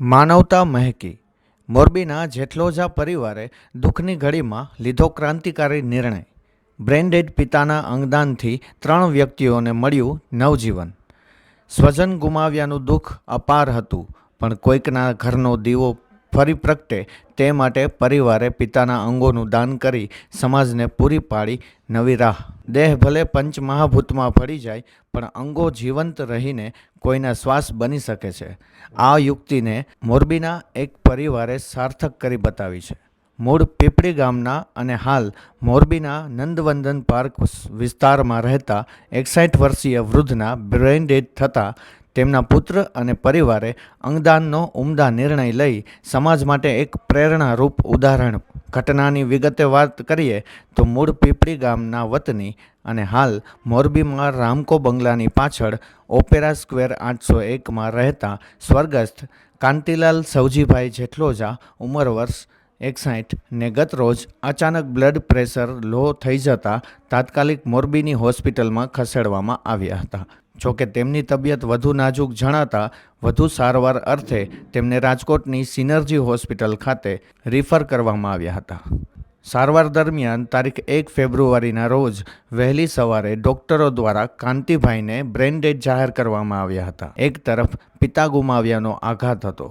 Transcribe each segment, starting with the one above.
માનવતા મહેકી. મોરબીના જેઠલોજા પરિવારે દુઃખની ઘડીમાં લીધો ક્રાંતિકારી નિર્ણય. બ્રેઇન-ડેડ પિતાના અંગદાનથી 3 વ્યક્તિઓને મળ્યું નવજીવન. સ્વજન ગુમાવ્યાનું દુઃખ અપાર હતું, પણ કોઈકના ઘરનો દીવો ફરી પ્રગટે તે માટે પરિવારે પિતાના અંગોનું દાન કરી સમાજને પૂરી પાડી નવી રાહ. દેહ ભલે પંચમહાભૂતમાં ભળી જાય, પણ અંગો જીવંત રહીને કોઈના શ્વાસ બની શકે છે. આ યુક્તિને મોરબીના એક પરિવારે સાર્થક કરી બતાવી છે. મૂળ પીપળી ગામના અને હાલ મોરબીના નંદવંદન પાર્ક વિસ્તારમાં રહેતા 61 વર્ષીય વૃદ્ધના બ્રેઇન ડેડ થતાં તેમના પુત્ર અને પરિવારે અંગદાનનો ઉમદા નિર્ણય લઈ સમાજ માટે એક પ્રેરણારૂપ ઉદાહરણ. ઘટનાની વિગતે વાત કરીએ તો મૂળ પીપળી ગામના વતની અને હાલ મોરબીમાં રામકો બંગલાની પાછળ ઓપેરા સ્ક્વેર 801માં રહેતા સ્વર્ગસ્થ કાંતિલાલ સવજીભાઈ જેઠલોજા ઉંમર વર્ષ 61 ને ગત રોજ અચાનક બ્લડ પ્રેશર લો થઈ જતા તાત્કાલિક મોરબીની હોસ્પિટલમાં ખસેડવામાં આવ્યા હતા. જોકે તેમની તબિયત વધુ નાજુક જણાતા વધુ સારવાર અર્થે તેમને રાજકોટની સિનર્જી હોસ્પિટલ ખાતે રિફર કરવામાં આવ્યા હતા. સારવાર દરમિયાન તારીખ 1 ફેબ્રુઆરીના રોજ વહેલી સવારે ડોક્ટરો દ્વારા કાંતિભાઈને બ્રેઇન ડેડ જાહેર કરવામાં આવ્યા હતા. એક તરફ પિતા ગુમાવ્યાનો આઘાત હતો,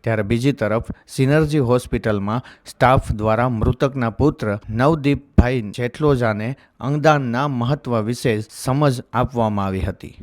ત્યારે બીજી તરફ સિનર્જી હોસ્પિટલમાં સ્ટાફ દ્વારા મૃતકના પુત્ર નવદીપભાઈ જેઠલોજાને અંગદાનના મહત્વ વિશે સમજ આપવામાં આવી હતી.